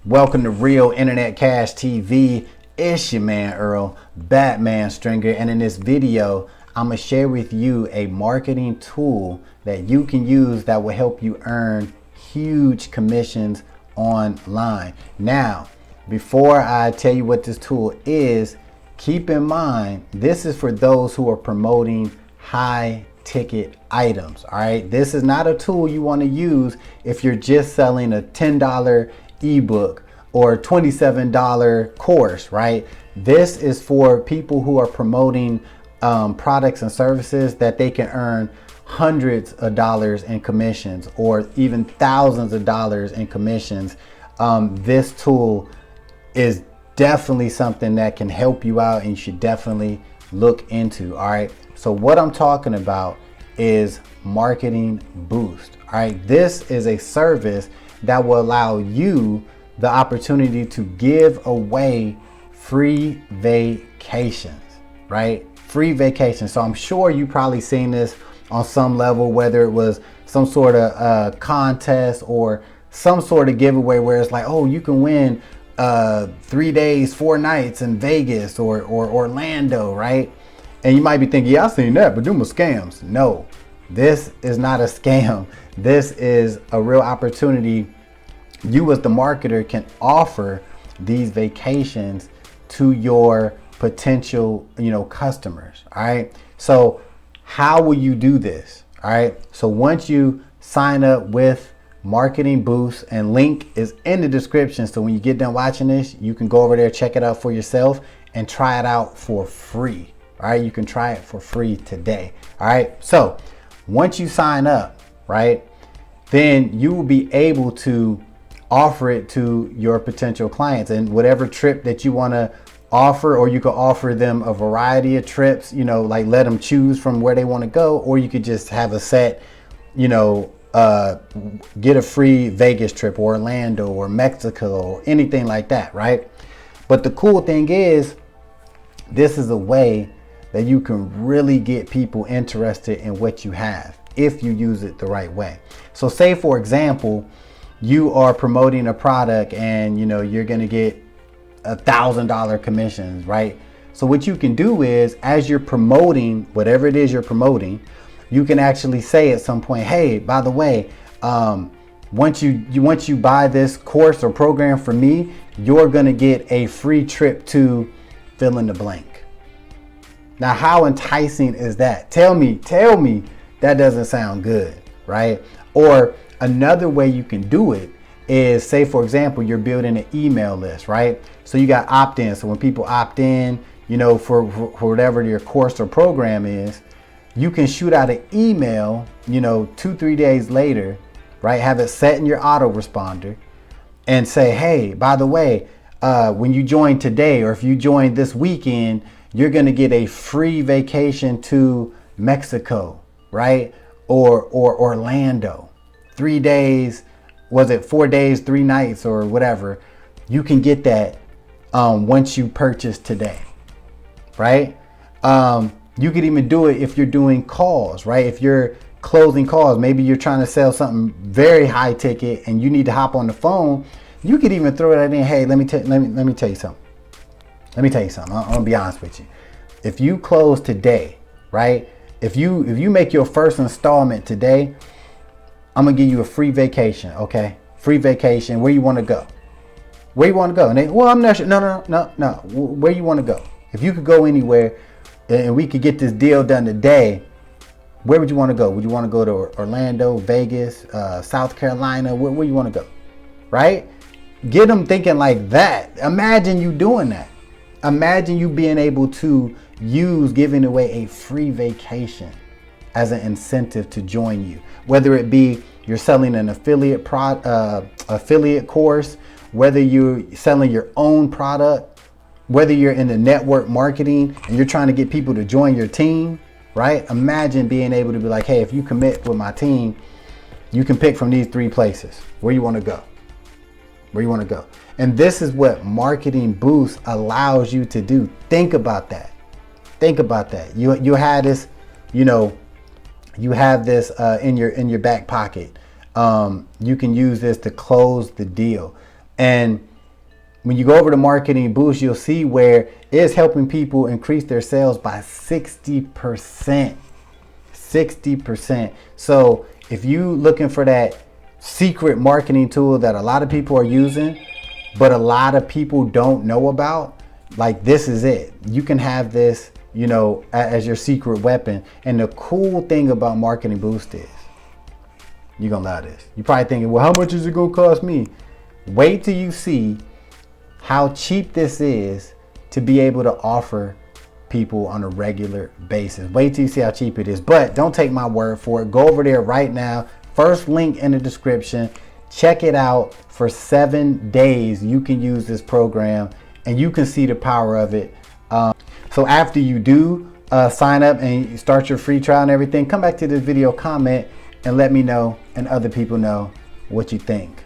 Welcome to Real Internet Cash TV. It's your man Earl, Batman Stringer, and in this video, I'm gonna share with you a marketing tool that you can use that will help you earn huge commissions online. Now, before I tell you what this tool is, keep in mind, this is for those who are promoting high ticket items. All right, this is not a tool you want to use if you're just selling a $10 ebook or $27 course, right? This is for people who are promoting products and services that they can earn hundreds of dollars in commissions or even thousands of dollars in commissions. This tool is definitely something that can help you out and you should definitely look into. All right, so what I'm talking about is Marketing Boost. All right, this is a service that will allow you the opportunity to give away free vacations, right? Free vacations. So I'm sure you probably seen this on some level, whether it was some sort of contest or some sort of giveaway where it's like, oh, you can win 3 days, 4 nights in Vegas or Orlando, right? And you might be thinking, yeah, I seen that, but them are scams. No, this is not a scam. This is a real opportunity. You as the marketer can offer these vacations to your potential, customers. All right. So how will you do this? All right. So once you sign up with Marketing Boost, and link is in the description. So when you get done watching this, you can go over there, check it out for yourself and try it out for free. All right. You can try it for free today. All right. So once you sign up, right, then you will be able to offer it to your potential clients and whatever trip that you want to offer, or you could offer them a variety of trips, like let them choose from where they want to go, or you could just have a set, get a free Vegas trip or Orlando or Mexico or anything like that, right? But the cool thing is, this is a way that you can really get people interested in what you have if you use it the right way. So say, for example, you are promoting a product and you're going to get $1,000 commissions, right? So what you can do is, as you're promoting whatever it is you're promoting, you can actually say at some point, hey, by the way, once you buy this course or program from me, you're going to get a free trip to fill in the blank. Now, how enticing is that? Tell me that doesn't sound good, right? Or another way you can do it is, say, for example, you're building an email list, right? So you got opt-in. So when people opt in, for whatever your course or program is, you can shoot out an email, 2-3 days later, right? Have it set in your autoresponder and say, hey, by the way, when you join today, or if you join this weekend, you're going to get a free vacation to Mexico, right? Or Orlando. 3 days, was it 4 days, 3 nights or whatever? You can get that once you purchase today, right? You could even do it if you're doing calls, right? If you're closing calls, maybe you're trying to sell something very high ticket and you need to hop on the phone. You could even throw that in. Hey, let me tell you something. Let me tell you something. I'm gonna be honest with you. If you close today, right? If you make your first installment today, I'm gonna give you a free vacation. Okay, free vacation. Where you want to go? Where you want to go? And they, well, I'm not sure. No. Where you want to go? If you could go anywhere, and we could get this deal done today, where would you want to go? Would you want to go to Orlando, Vegas, South Carolina? Where you want to go? Right? Get them thinking like that. Imagine you doing that. Imagine you being able to use giving away a free vacation as an incentive to join you. Whether it be you're selling an affiliate course, whether you're selling your own product, whether you're in the network marketing and you're trying to get people to join your team, right? Imagine being able to be like, hey, if you commit with my team, you can pick from these 3 places where you want to go. Where you want to go. And this is what Marketing Boost allows you to do. Think about that. Think about that. You had this, you have this in your back pocket. You can use this to close the deal. And when you go over to Marketing Boost, you'll see where it's helping people increase their sales by 60%. 60%. So if you looking for that secret marketing tool that a lot of people are using, but a lot of people don't know about, like, this is it. You can have this, you know, as your secret weapon. And the cool thing about Marketing Boost is, you're gonna love this. You're probably thinking, well, how much is it gonna cost me? Wait till you see how cheap this is to be able to offer people on a regular basis. Wait till you see how cheap it is. But don't take my word for it. Go over there right now. First link in the description. Check it out. For 7 days you can use this program and you can see the power of it. So after you do sign up and you start your free trial and everything, come back to this video, comment, and let me know and other people know what you think.